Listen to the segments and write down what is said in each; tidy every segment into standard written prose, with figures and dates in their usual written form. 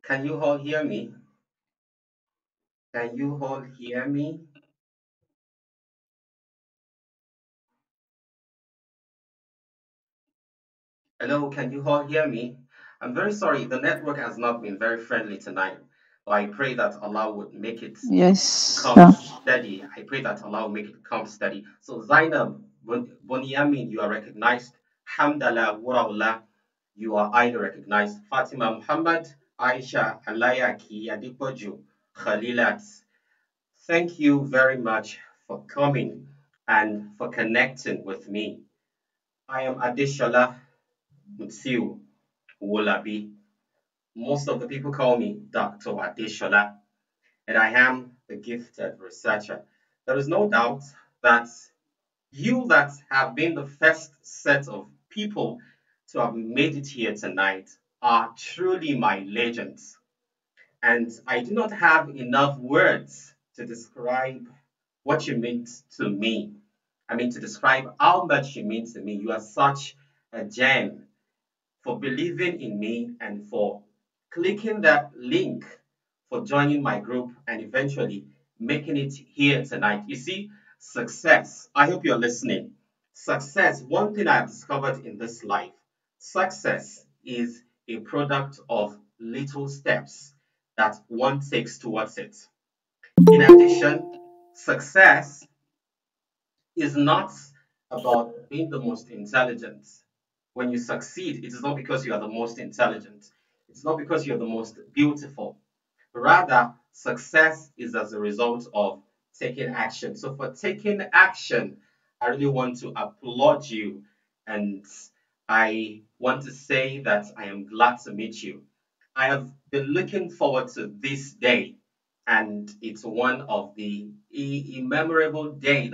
Can you all hear me? Can you all hear me? Hello, can you all hear me? I'm very sorry, the network has not been very friendly tonight. But I pray that Allah would make it Yes. come steady. I pray that Allah will make it come steady. So Zainab Boniamin, you are recognized. Hamdallah Wuraullah, you are highly recognized. Fatima Muhammad, Aisha Alayaki Adipoju, Khalilat. Thank you very much for coming and for connecting with me. I am Adeshola Mutiu Wolabi. Most of the people call me Dr. Adeshola, and I am a gifted researcher. There is no doubt that you that have been the first set of people to have made it here tonight are truly my legends. And I do not have enough words to describe what you meant to me. I mean, to describe how much you mean to me. You are such a gem for believing in me and for clicking that link for joining my group and eventually making it here tonight. You see, success, I hope you're listening. Success, one thing I have discovered in this life, success is a product of little steps that one takes towards it. In addition, success is not about being the most intelligent. When you succeed, it is not because you are the most intelligent. It's not because you're the most beautiful. Rather, success is as a result of taking action. So, for taking action, I really want to applaud you. And I want to say that I am glad to meet you. I have been looking forward to this day, and it's one of the memorable days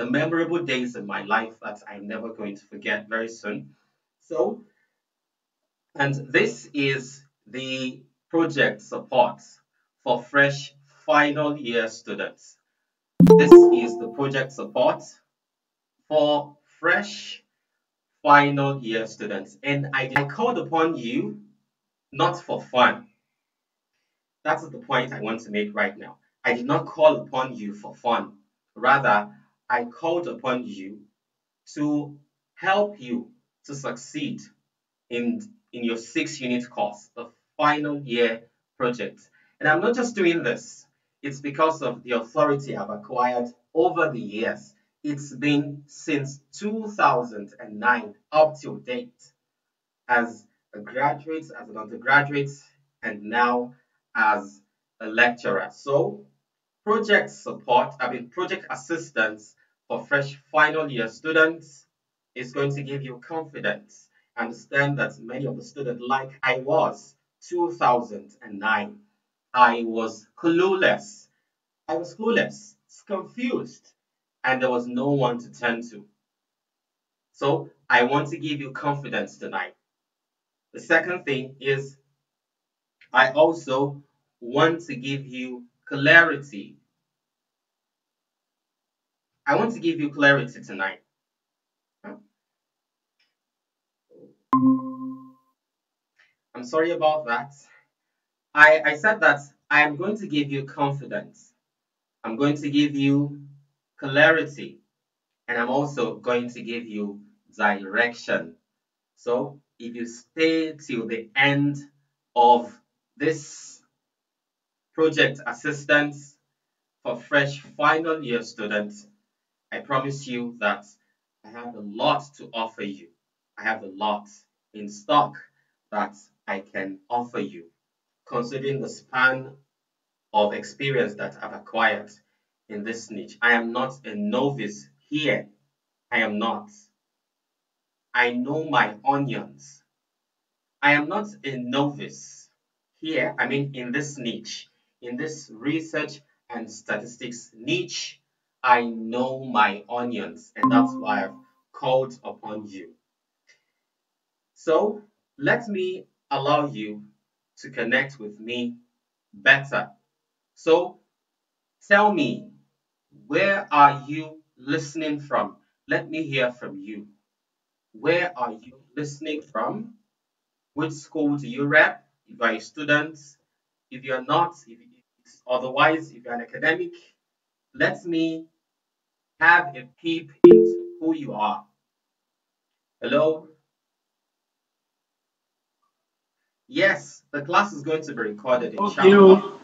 in my life that I'm never going to forget very soon. So, and this is the project support for fresh final year students. This is the project support for fresh final year students. And I called upon you not for fun. That's the point I want to make right now. I did not call upon you for fun. Rather, I called upon you to help you to succeed in, in your 6 unit course, the final year project. And I'm not just doing this, it's because of the authority I've acquired over the years. It's been since 2009 up to date as a graduate, as an undergraduate, and now as a lecturer. So, project support, project assistance for fresh final year students is going to give you confidence. Understand that many of the students, like I was, 2009, I was clueless. I was clueless, confused, and there was no one to turn to. So I want to give you confidence tonight. The second thing is I also want to give you clarity. I want to give you clarity tonight. I'm sorry about that. I said that I am going to give you confidence. I'm going to give you clarity. And I'm also going to give you direction. So if you stay till the end of this project assistance for fresh final year students, I promise you that I have a lot to offer you. I have a lot in stock that I can offer you, considering the span of experience that I've acquired in this niche. I am not a novice here. I am not. I know my onions. I am not a novice here. I mean, in this niche, in this research and statistics niche, I know my onions, and that's why I've called upon you. So let me allow you to connect with me better. So tell me, where are you listening from? Let me hear from you. Where are you listening from? Which school do you rep? If you are a student, If you're not, if it's otherwise, if you're an academic, let me have a peep into who you are. Hello? Yes, the class is going to be recorded, Okay. inshallah.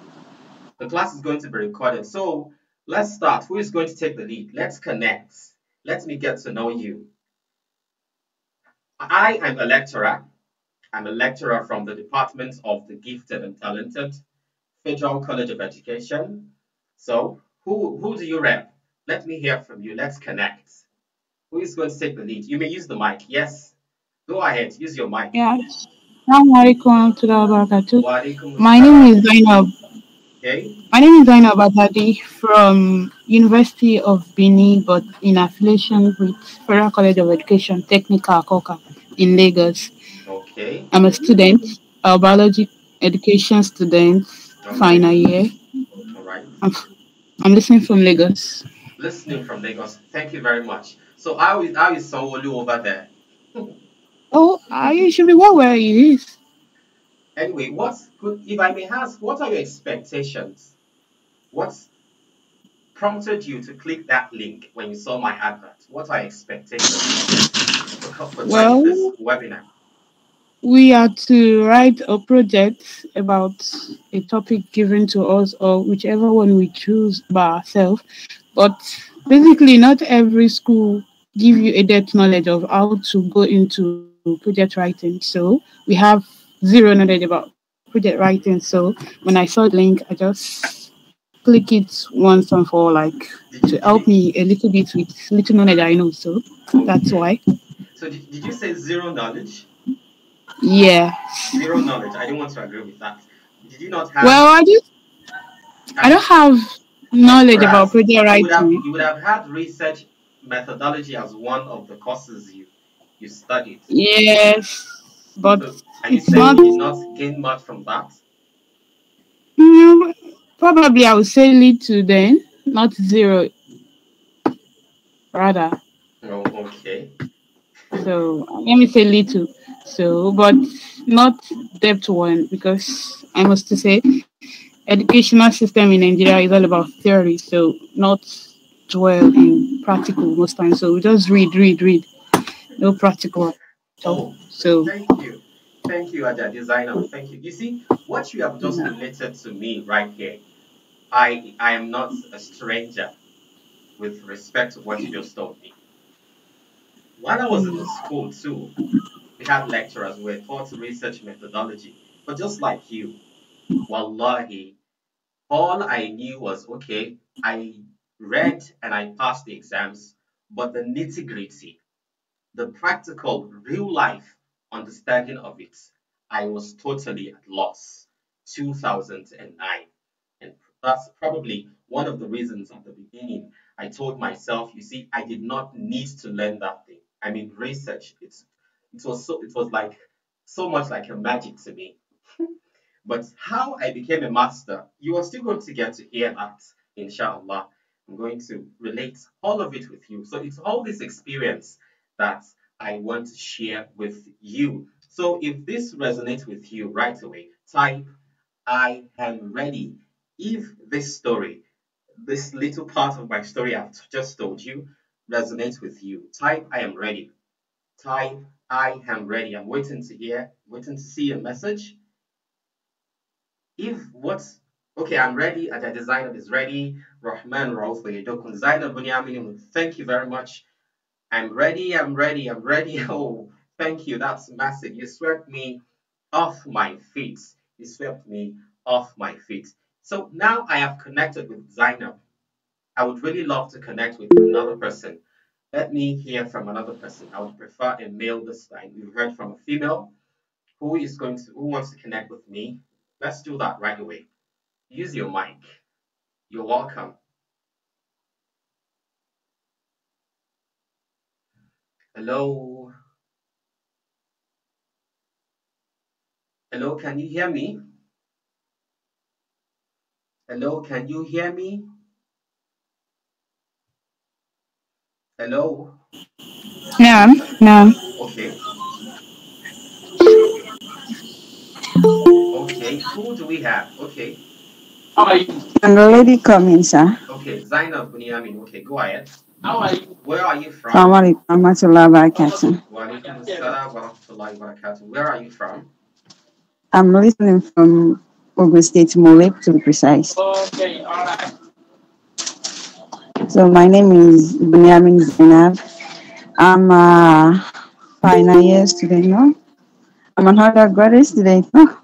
The class is going to be recorded. So let's start. Who is going to take the lead? Let's connect. Let me get to know you. I am a lecturer. I'm a lecturer from the Department of the Gifted and Talented, Federal College of Education. So who do you rep? Let me hear from you. Let's connect. Who is going to take the lead? You may use the mic. Yes. Go ahead. Use your mic. Yeah. Assalamu alaikum warahmatullahi wabarakatuh. Wa alaikum My name assalam. is Zainab. Okay. My name is Zainab Adadi from University of Benin, but in affiliation with Federal College of Education, Technical Akoka in Lagos. Okay. I'm a student, a biology education student, All right. final year. All right. I'm, I'm listening from Lagos. Listening from Lagos. Thank you very much. So how is Sanwo-Olu over there? Oh, you should be well where it is. Anyway, what's good if I may ask, what are your expectations? What's prompted you to click that link when you saw my advert? What are your expectations for joining this Well, webinar? we are to write a project about a topic given to us or whichever one we choose by ourselves. But basically, not every school give you a depth knowledge of how to go into project writing. So we have zero knowledge about project writing. So when I saw the link, I just click it once and for all, like to Did you help did you me a little bit with little knowledge I know. So that's okay? why. So did you say zero knowledge? Yeah. Zero knowledge. I don't want to agree with that. Did you not have Well, I don't have have knowledge about whereas project writing. you would have had research methodology as one of the courses you studied. Yes, but So are you it's saying not. you did not gain much from that? mm, Probably I would say little then, not zero, rather. Oh, okay. So let me say little. So, but not depth one because I must to say, educational system in Nigeria is all about theory. So not dwell in practical most times. So we just read. No practical at all. Oh, So thank you. Thank you, Aja Designer. Thank you. You see, what you have just related to me right here, I am not a stranger with respect to what you just told me. While I was in the school too, we had lecturers who were taught research methodology. But just like you, wallahi, all I knew was okay, I read and I passed the exams, but the nitty-gritty, the practical, real life understanding of it, I was totally at loss. 2009. And that's probably one of the reasons at the beginning I told myself, you see, I did not need to learn that thing. I mean, research, it was like so much like a magic to me. But how I became a master, you are still going to get to hear that, inshallah. I'm going to relate all of it with you. So it's all this experience that I want to share with you. So if this resonates with you right away, type I am ready. If this story, this little part of my story I've just told you, resonates with you, type I am ready. Type I am ready. I'm waiting to hear, waiting to see a message. If what's okay, I'm ready. Ajay Designer is ready. Rahman Rauf Yedokun Zainab Bunyamin, thank you very much. I'm ready, I'm ready, I'm ready. Oh, thank you. That's massive. You swept me off my feet. You swept me off my feet. So now I have connected with Zainab. I would really love to connect with another person. Let me hear from another person. I would prefer a male this time. We've heard from a female who wants to connect with me. Let's do that right away. Use your mic. You're welcome. Hello. Hello, can you hear me? Hello, can you hear me? Hello. yeah, yeah. Okay. Okay. Who do we have? Okay. And the lady coming, sir. Okay. Zainab Bunyamin. Okay, go ahead. Where are you from? Assalamu alaikum warahmatullahi wabarakatuh. Wa alaikum assalam wa rahmatullahi wa barakatuh. Where are you from? I'm listening from Ogun State, Mole, to be precise. Okay. So my name is Bunyamin Zainab. I'm a final year student now. I'm an undergraduate student. No,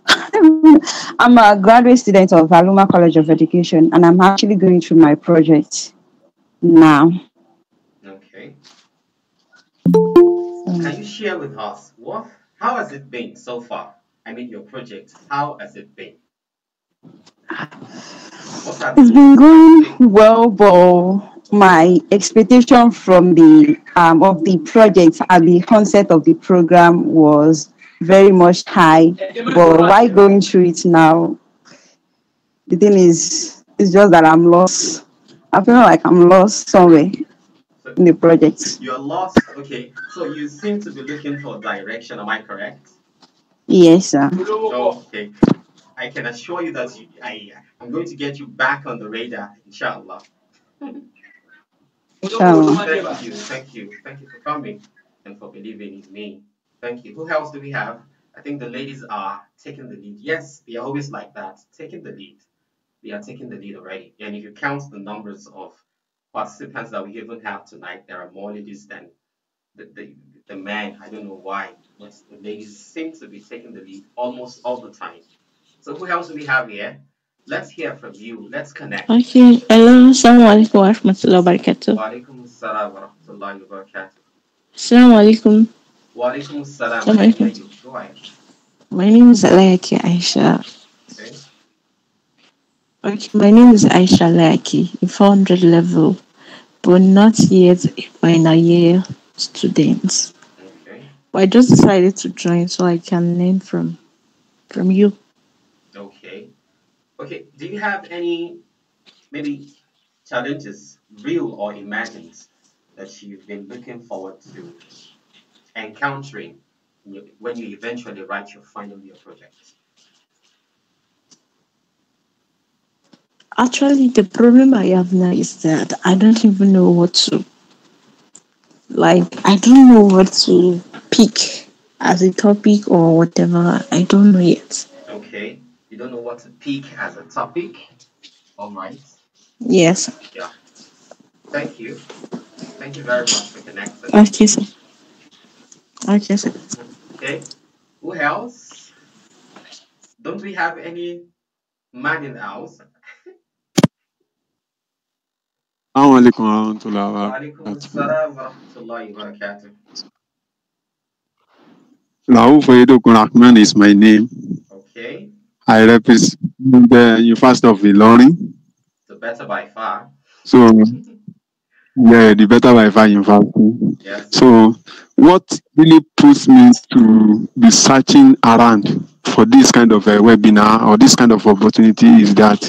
I'm a graduate student of Aluma College of Education, and I'm actually going through my project now. Okay. Can you So share with us how has it been so far? I mean, your project. How has it been? What are the it's been most going challenging? well, but Okay. my expectation from the of the project at the onset of the program was very much high. But why going through it now, the thing is, it's just that I'm lost. I feel like I'm lost somewhere So in the project. you're lost. Okay. So you seem to be looking for direction. Am I correct? Yes, sir. Okay. I can assure you that I'm going to get you back on the radar, inshallah. Thank Inshallah. you. Thank you. Thank you for coming and for believing in me. Thank you. Who else do we have? I think the ladies are taking the lead. Yes, they are always like that, taking the lead. They are taking the lead already. And if you count the numbers of participants that we even have tonight, there are more ladies than the, the, the men. I don't know why, but the ladies seem to be taking the lead almost all the time. So who else do we have here? Let's hear from you. Let's connect. Okay, hello, assalamu alaikum wa rahmatullahi wa barakatuh. Wa alaikum assalam wa rahmatullahi wa barakatuh. Assalamu alaikum. Wa alaikum assalam. I Assalamu can hear alaikum. you. Go ahead. My name is Alayaki Aisha. Okay. Okay, my name is Aisha Alayaki, a 400 level, but not yet a final year student. Okay. But I just decided to join so I can learn from you. Okay. Okay. Do you have any maybe challenges, real or imagined, that you've been looking forward to encountering when you eventually write your final year project? Actually, the problem I have now is that I don't even know what to I don't know what to pick as a topic or whatever. I don't know yet. Okay. You don't know what to pick as a topic. All right. Yes. Yeah. Thank you. Thank you very much for connecting. Okay, sir. Okay, sir. Okay. Who else? Don't we have any man in the house? Assalamu alaikum warahmatullahi Wa alaikum wabarakatuh. assalam wa rahmatullahi wa barakatuh. Rauf Oyedokun Rahman is my name. Okay. I represent the University of Ilorin. So better by far. So, yeah, the Better Wi-Fi University. Yes. So, what really puts me to be searching around for this kind of a webinar or this kind of opportunity is that,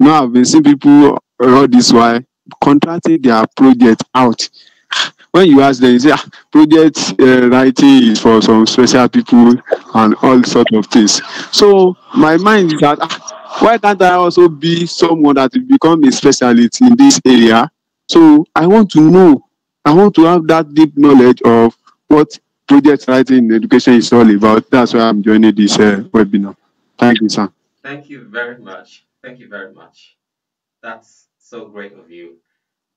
I've been seeing people all this while contracting their project out. When you ask them, you say, project writing is for some special people and all sorts of things. So my mind is that why can't I also be someone that will become a specialist in this area? So I want to know, I want to have that deep knowledge of what project writing in education is all about. That's why I'm joining this webinar. Thank you, sir. Thank you very much. Thank you very much. That's so great of you.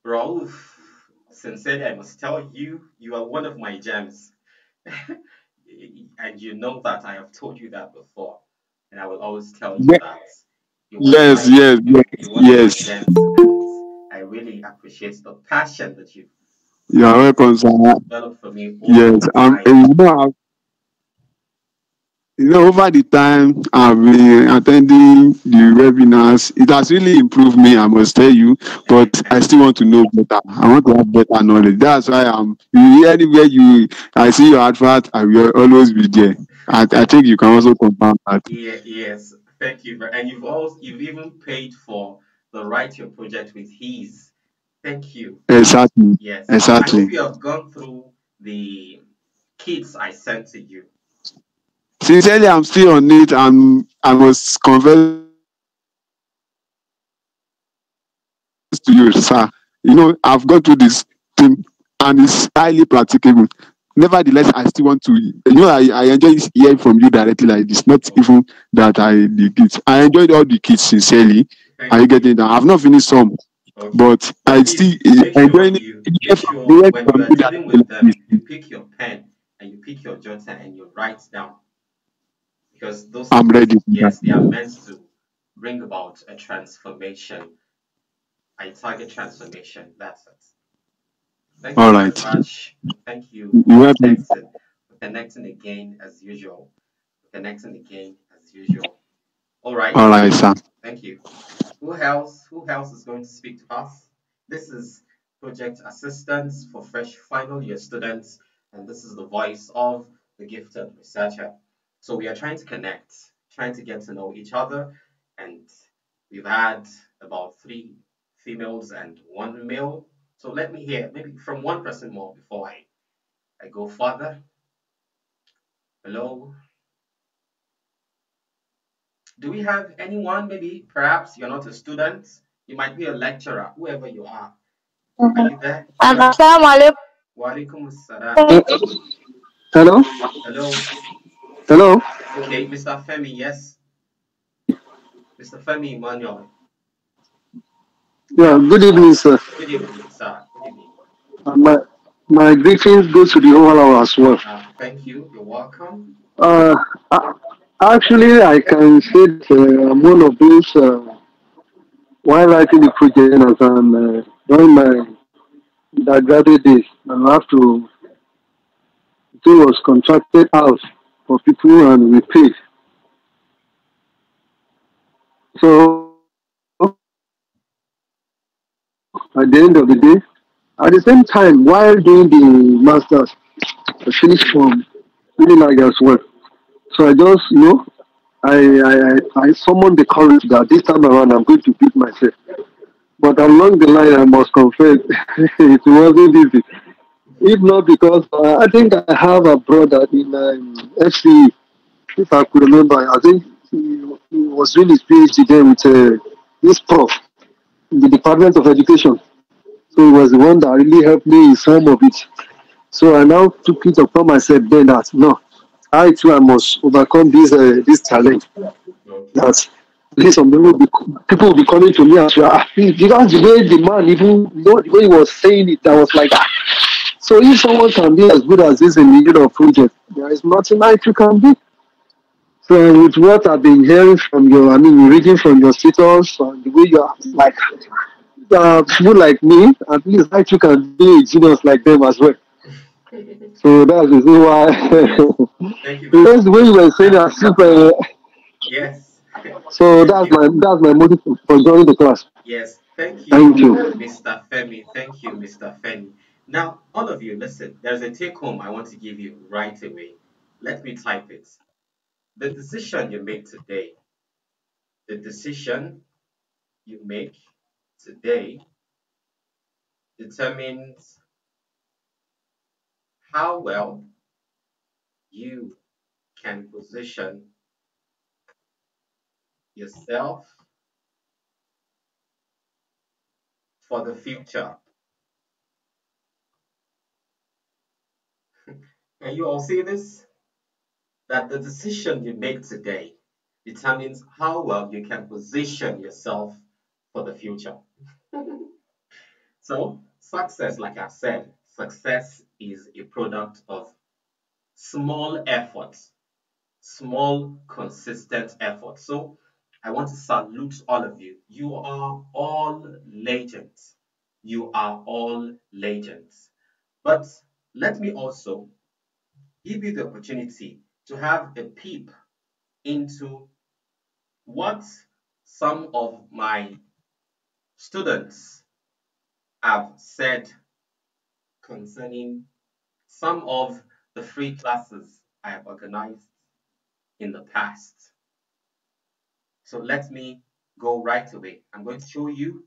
Rauf, sincerely, I must tell you, you are one of my gems. And you know that I have told you that before. And I will always tell you that Yes, yes, yes, you're one of my yes. gems, and I really appreciate the passion that you've You are welcome, sir. developed for me over Yes, the time. over the time I've been attending the webinars, it has really improved me, I must tell you, but I still want to know better. I want to have better knowledge. That's why anywhere I see your advert, I will always be there. I think you can also confirm that. Yeah, yes, thank you. And you've even paid for the write your project with ease. Thank you. Exactly. Yes, I hope Exactly. you have gone through the kits I sent to you. Sincerely, I'm still on it, and I must confess to you, sir. I've gone through this thing, and it's highly practicable. Nevertheless, I still want to. I enjoy hearing from you directly like this. Not even that I Okay. the kids. I enjoyed all the kids sincerely. Are you getting that? I've Thank not you. finished some, but Okay. I But still please make enjoying sure hearing you from make you sure when you are directly like dealing with this. them, you pick your pen and you pick your jotter and you write down because those I'm things, ready for yes, they are that. meant to bring about a transformation, a target transformation. That's it. Thank you All very right. much. Thank you You for have connecting. For connecting again as usual. For connecting again as usual. All right. all right, sir. Thank you. Who else is going to speak to us? This is Project Assistance for Fresh Final Year Students, and this is the voice of the gifted researcher. So we are trying to connect, trying to get to know each other, and we've had about three females and one male. So let me hear maybe from one person more before I go further. Hello. Do we have anyone? Maybe perhaps you're not a student, you might be a lecturer, whoever you are. Are you there? Assalamu alaikum. Wa alaikum assalam. Hello? Hello. Hello? Okay, Mr. Femi, yes. Mr. Femi Emmanuel. Yeah, Yeah. good evening, sir. Good evening, sir. Good evening. My my greetings go to the whole hour as well. Thank you. You're welcome. Uh, a- Actually, I can say that I'm one of those, while writing the project as during my undergraduate days, and I have to, it was contracted out for people and we paid. So at the end of the day, at the same time, while doing the masters, I finished from really as well. So I just, I summoned the courage that this time around I'm going to beat myself. But along the line, I must confess, it wasn't easy. If not because I think I have a brother in FCE, if I could remember, I think he was doing his PhD there with this prof in the Department of Education. So he was the one that really helped me in some of it. So I now took it upon myself then that no, I too I must overcome this challenge. Okay. That at least some people will be coming to me and say, because the way the man even the way he was saying it, I was like, ah. So if someone can be as good as this in the middle of project, there is nothing I too can be. So with what I've been hearing from your, I mean, reading from your status and the way you are like, people like me, at least I too can be a genius like them as well. So that's the reason Yes. why. Thank you very Because the much. way you were saying, as if, Yes. so Thank you. that's my motive for joining the class. Yes. Thank Thank you, you. Mr. Femi. Thank you, Mr. Femi. Now, all of you, listen, there's a take home I want to give you right away. Let me type it. The decision you make today, the decision you make today determines how well you can position yourself for the future. Can you all see this? That the decision you make today determines how well you can position yourself for the future. So, success, like I said, success is a product of small efforts, small, consistent efforts. So, I want to salute all of you. You are all legends. You are all legends. But let me also give you the opportunity to have a peep into what some of my students have said concerning some of the free classes I have organized in the past. So let me go right away. I'm going to show you.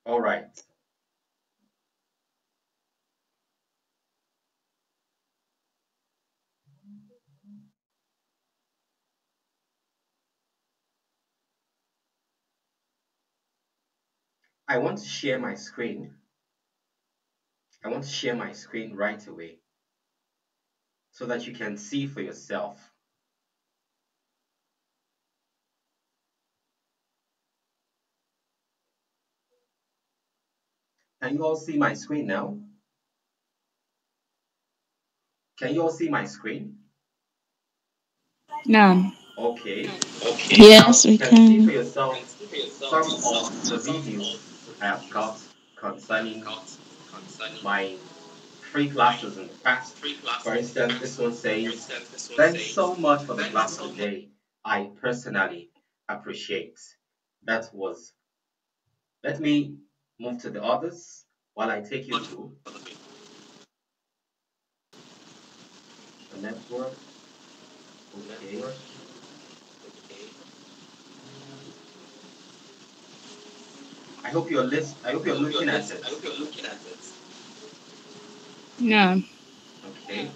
All right. I want to share my screen. I want to share my screen right away so that you can see for yourself. Can you all see my screen now? Can you all see my screen? No. Okay. Now Yes, you we can see for can. yourself some of the videos I have got concerning my free classes in the past. For instance, this one says, thanks so much for the class today. I personally appreciate. That was, let me move to the others while I take you through the network. Okay. I hope you're looking at it. No. Okay.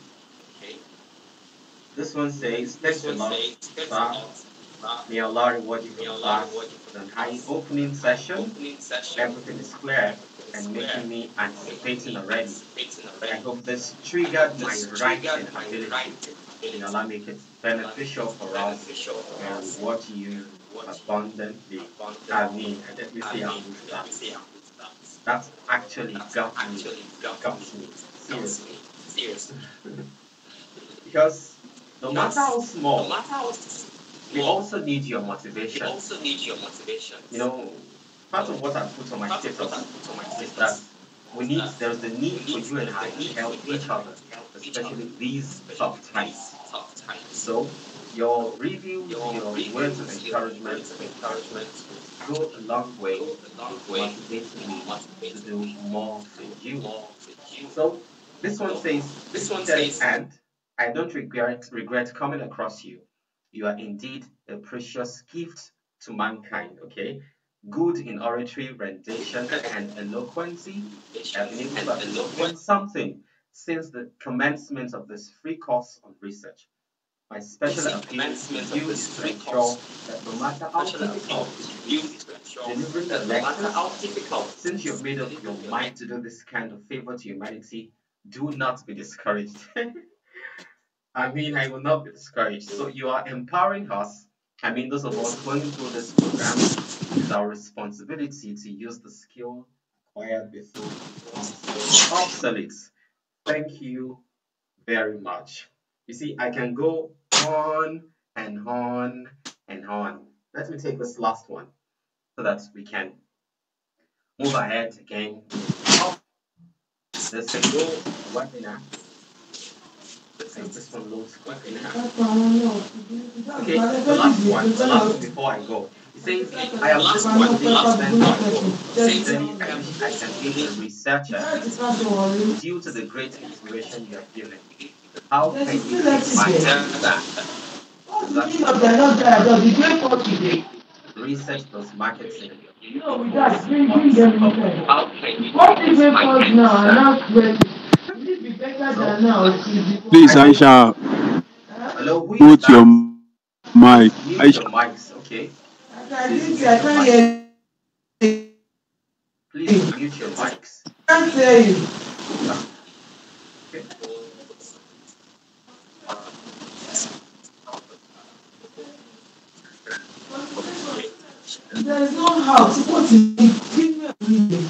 This one says, thanks a lot, sir. May Allah reward you for the class. For an eye-opening session. Everything is clear and making me anticipating already. I hope this triggered my writing ability. May Allah make it beneficial for us and reward you abundantly. I mean, let me see how we start. That actually got me. Got me. Seriously. Because no matter how small, we also need your motivation. You know, part of what I put on my status is that there's a need for you and I to help each other, especially these tough times. So your reviews, your words of encouragement would go a long way in motivating me to do more for you. So this one says, gifted and I don't regret coming across you. You are indeed a precious gift to mankind. Okay, good in oratory, rendition, and eloquency. I've been able to ascertain something since the commencement of this free course on research. My special appeal to you is to ensure that no matter how difficult it is delivering the lectures, since you've made up your mind to do this kind of favor to humanity, do not be discouraged. I mean, I will not be discouraged. So you are empowering us. I mean, those of us going through this program, it is our responsibility to use the skill acquired before it becomes obsolete. Thank you very much. You see, I can go on and on and on. Let me take this last one so that we can move ahead again of this webinar. I hope this one loads quickly now. Okay, the last one before I go. It says, I have just one thing to thank God for. Sincerely, I wish I can be a researcher due to the great inspiration you have given. How can you take my answer? Exactly. Research plus marketing equals what? How can you take my answer? So, Please, I Aisha, hello, who is mute your that? mic. Please mute your Aisha, mics. Okay, please mute your mics. Please mute your mics. Ah, okay.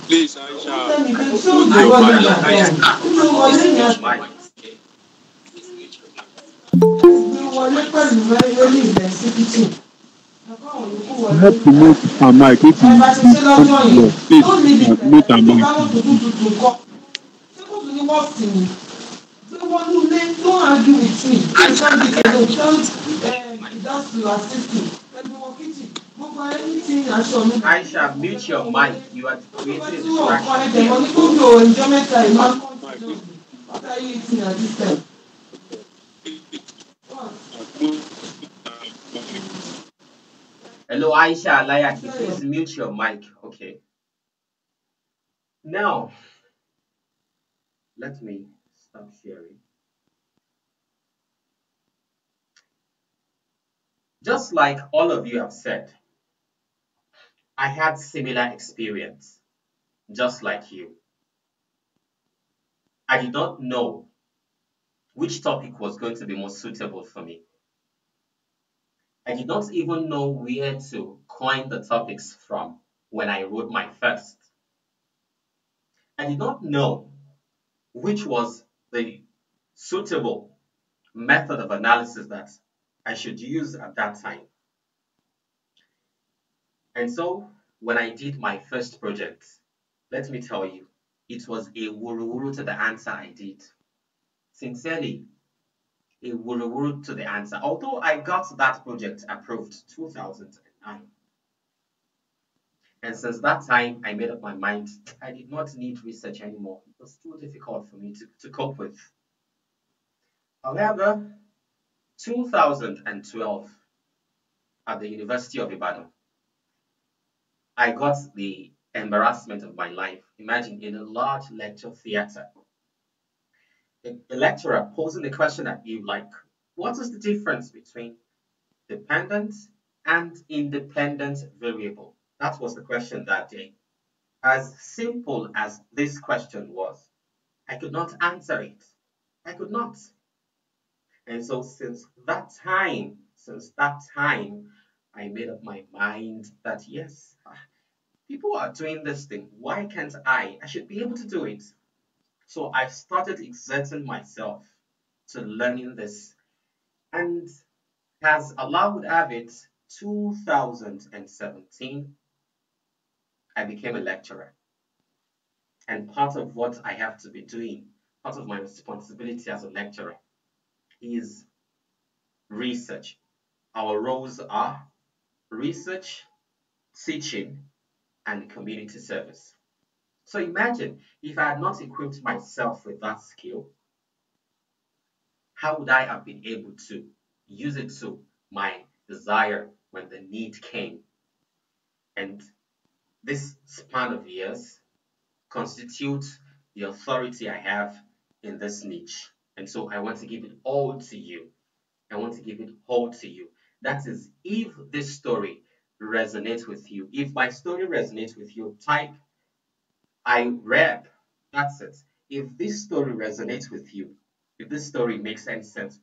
please, Aisha, I hope you mute I your mic. hello Aisha. Please mute your mic. Please mute your mics. You have to mute her mic if you want to talk. Please, mute her mic. Aisha, mute your mic. You are creating a distraction here. Mic, Hello Aisha Alayaki, please mute your mic. Okay. Now, let me stop sharing. Just like all of you have said, I had similar experience, just like you. I did not know which topic was going to be most suitable for me. I did not even know where to coin the topics from when I wrote my first. I did not know which was the suitable method of analysis that I should use at that time. And so when I did my first project, let me tell you, it was a wuru to the answer I did. Sincerely, a wuru to the answer. Although I got that project approved 2009. And since that time, I made up my mind I did not need research anymore. It was too difficult for me to cope with. However, 2012 at the University of Ibadan, I got the embarrassment of my life. Imagine in a large lecture theater, a lecturer posing a question at you like, what is the difference between dependent and independent variable? That was the question that day. As simple as this question was, I could not answer it. I could not. And so since that time, I made up my mind that yes, people are doing this thing. Why can't I? I should be able to do it. So I started exerting myself to learning this. And as Allah would have it, 2017, I became a lecturer. And part of what I have to be doing, part of my responsibility as a lecturer, is research. Our roles are research, teaching, and community service. So imagine if I had not equipped myself with that skill, how would I have been able to use it to my desire when the need came? And this span of years constitutes the authority I have in this niche. And so I want to give it all to you. I want to give it all to you. That is, if this story resonates with you, if my story resonates with you, type I rap. That's it. If this story resonates with you, if this story makes any sense,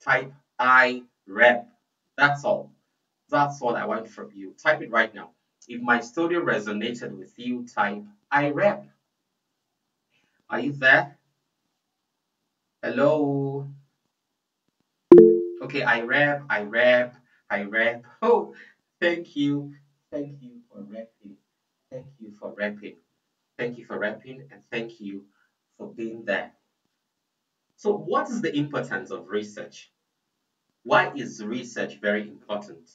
type I rap. That's all. That's all I want from you. Type it right now. If my story resonated with you, type I rap. Are you there? Hello? Okay, I rap, I rap, I rap. Oh, thank you. Thank you for rapping. Thank you for rapping. Thank you for rapping and thank you for being there. So, what is the importance of research? Why is research very important?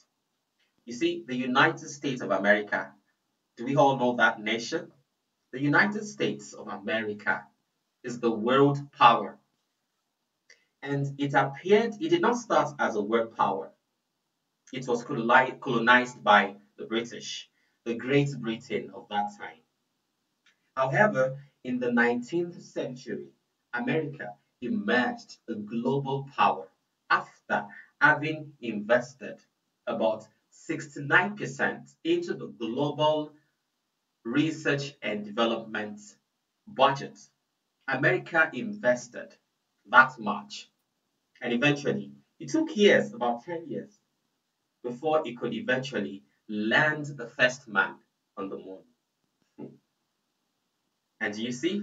You see, the United States of America, do we all know that nation? The United States of America is the world power. And it did not start as a world power. It was colonized by the British, the Great Britain of that time. However, in the 19th century, America emerged a global power after having invested about 69% into the global research and development budget. America invested that much. And eventually, it took years, about 10 years, before it could eventually land the first man on the moon. And you see,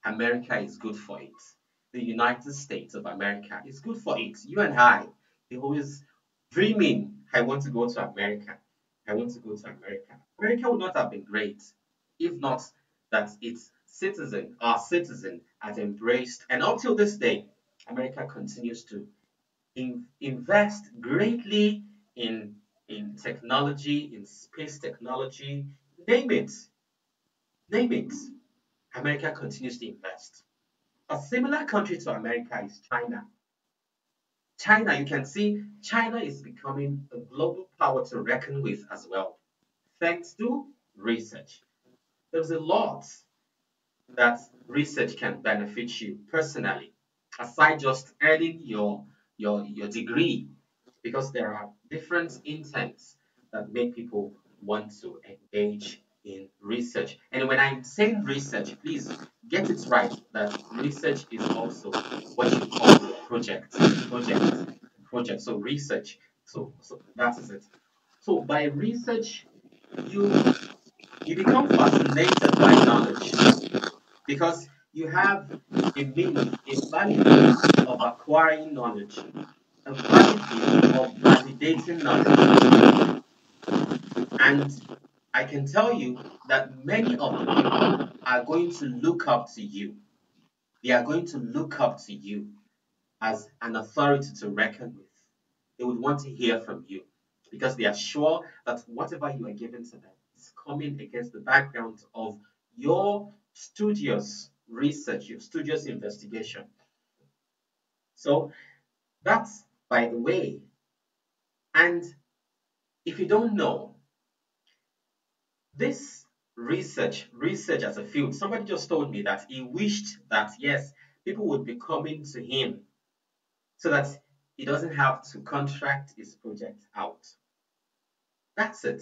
America is good for it. The United States of America is good for it. You and I, we always dreaming, I want to go to America. I want to go to America. America would not have been great if not that our citizen, has embraced, and until this day, America continues to invest greatly in technology, in space technology, name it, name it. America continues to invest. A similar country to America is China. China, you can see China is becoming a global power to reckon with as well, thanks to research. There's a lot. that research can benefit you personally, aside just earning your degree, because there are different intents that make people want to engage in research. And when I'm saying research, please get it right that research is also what you call a project, a project. So research. So that is it. So by research, you you become fascinated by knowledge because you have a means, a valid means of acquiring knowledge, a valid means of validating knowledge. And I can tell you that many of the people are going to look up to you. They are going to look up to you as an authority to reckon with. They would want to hear from you because they are sure that whatever you are giving to them is coming against the background of your studious research, your studious investigation. So that's by the way. And if you don't know, this research as a field, somebody just told me that he wished that, yes, people would be coming to him so that he doesn't have to contract his project out. That's it.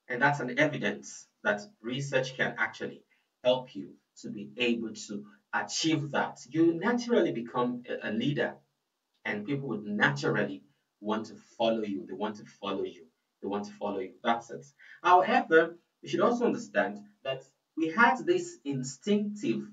And that's an evidence that research can actually help you to be able to achieve that. You naturally become a leader, and people would naturally want to follow you. They want to follow you. They want to follow you. That's it. However, you should also understand that we had this instinctive